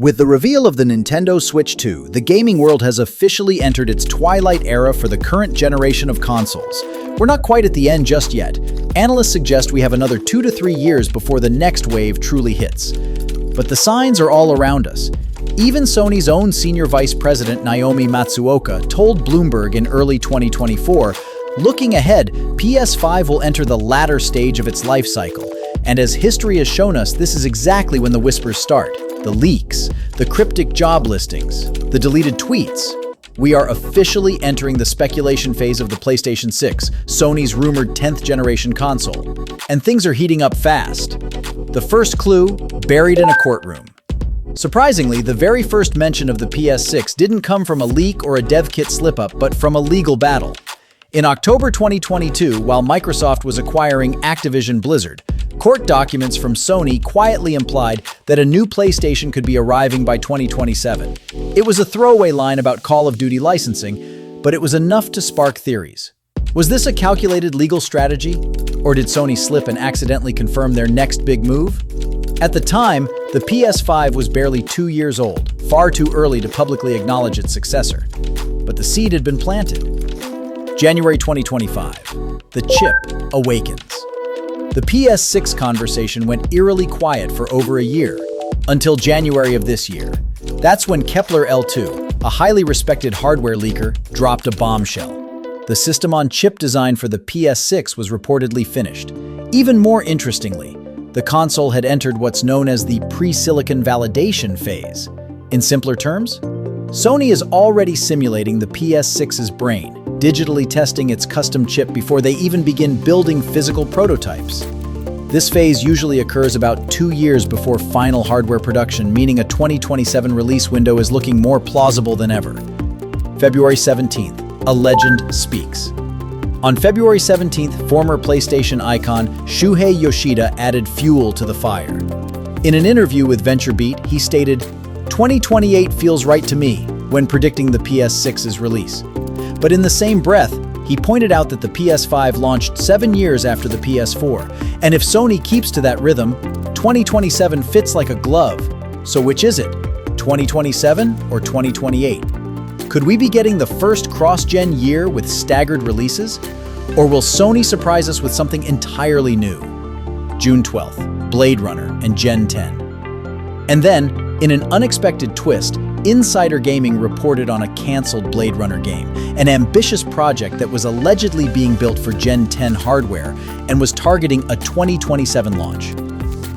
With the reveal of the Nintendo Switch 2, the gaming world has officially entered its twilight era for the current generation of consoles. We're not quite at the end just yet. Analysts suggest we have another 2 to 3 years before the next wave truly hits. But the signs are all around us. Even Sony's own senior vice president Naomi Matsuoka told Bloomberg in early 2024, looking ahead, PS5 will enter the latter stage of its life cycle. And as history has shown us, this is exactly when the whispers start. The leaks, the cryptic job listings, the deleted tweets. We are officially entering the speculation phase of the PlayStation 6, Sony's rumored 10th generation console. And things are heating up fast. The first clue, buried in a courtroom. Surprisingly, the very first mention of the PS6 didn't come from a leak or a dev kit slip-up, but from a legal battle. In October 2022, while Microsoft was acquiring Activision Blizzard, court documents from Sony quietly implied that a new PlayStation could be arriving by 2027. It was a throwaway line about Call of Duty licensing, but it was enough to spark theories. Was this a calculated legal strategy? Or did Sony slip and accidentally confirm their next big move? At the time, the PS5 was barely 2 years old, far too early to publicly acknowledge its successor. But the seed had been planted. January 2025, the Chip Awakens. The PS6 conversation went eerily quiet for over a year, until January of this year. That's when Kepler L2, a highly respected hardware leaker, dropped a bombshell. The system-on-chip design for the PS6 was reportedly finished. Even more interestingly, the console had entered what's known as the pre-silicon validation phase. In simpler terms, Sony is already simulating the PS6's brain, digitally testing its custom chip before they even begin building physical prototypes. This phase usually occurs about 2 years before final hardware production, meaning a 2027 release window is looking more plausible than ever. February 17th, a legend speaks. On February 17th, former PlayStation icon Shuhei Yoshida added fuel to the fire. In an interview with VentureBeat, he stated, "2028 feels right to me," when predicting the PS6's release. But in the same breath, he pointed out that the PS5 launched 7 years after the PS4, and if Sony keeps to that rhythm, 2027 fits like a glove. So which is it? 2027 or 2028? Could we be getting the first cross-gen year with staggered releases? Or will Sony surprise us with something entirely new? June 12th, Bladeunner and Gen 10. And then, in an unexpected twist, Insider Gaming reported on a canceled Bladeunner game, an ambitious project that was allegedly being built for Gen 10 hardware and was targeting a 2027 launch.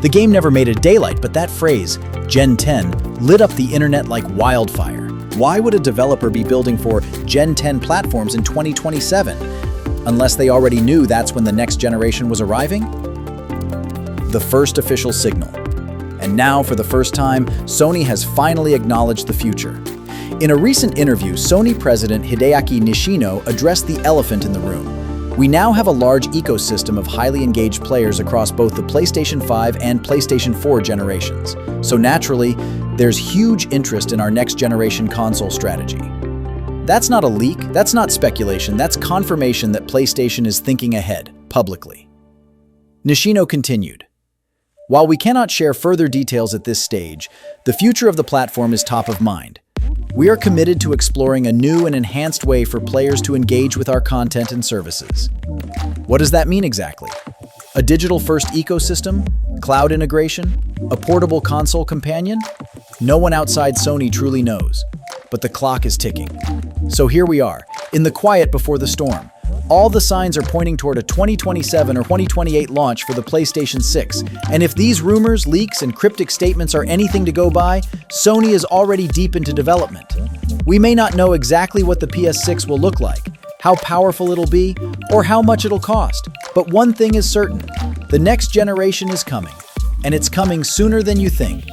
The game never made it daylight, but that phrase, Gen 10, lit up the internet like wildfire. Why would a developer be building for Gen 10 platforms in 2027? Unless they already knew that's when the next generation was arriving? The first official signal. And now, for the first time, Sony has finally acknowledged the future. In a recent interview, Sony president Hideaki Nishino addressed the elephant in the room. We now have a large ecosystem of highly engaged players across both the PlayStation 5 and PlayStation 4 generations. So naturally, there's huge interest in our next-generation console strategy. That's not a leak, that's not speculation, that's confirmation that PlayStation is thinking ahead, publicly. Nishino continued, "While we cannot share further details at this stage, the future of the platform is top of mind. We are committed to exploring a new and enhanced way for players to engage with our content and services." What does that mean exactly? A digital-first ecosystem? Cloud integration? A portable console companion? No one outside Sony truly knows. But the clock is ticking. So here we are, in the quiet before the storm. All the signs are pointing toward a 2027 or 2028 launch for the PlayStation 6. And if these rumors, leaks, and cryptic statements are anything to go by, Sony is already deep into development. We may not know exactly what the PS6 will look like, how powerful it'll be, or how much it'll cost. But one thing is certain, the next generation is coming. And it's coming sooner than you think.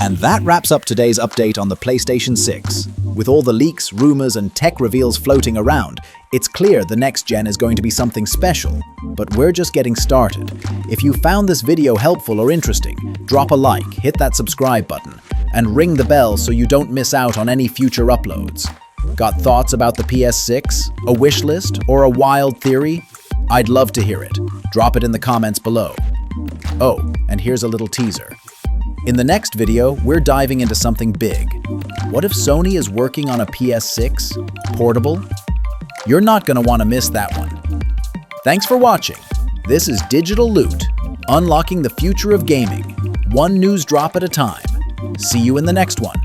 And that wraps up today's update on the PlayStation 6. With all the leaks, rumors, and tech reveals floating around, it's clear the next gen is going to be something special. But we're just getting started. If you found this video helpful or interesting, drop a like, hit that subscribe button, and ring the bell so you don't miss out on any future uploads. Got thoughts about the PS6, a wish list, or a wild theory? I'd love to hear it. Drop it in the comments below. Oh, and here's a little teaser. In the next video, we're diving into something big. What if Sony is working on a PS6 Portable? You're not going to want to miss that one. Thanks for watching. This is Digital Loot, unlocking the future of gaming, one news drop at a time. See you in the next one.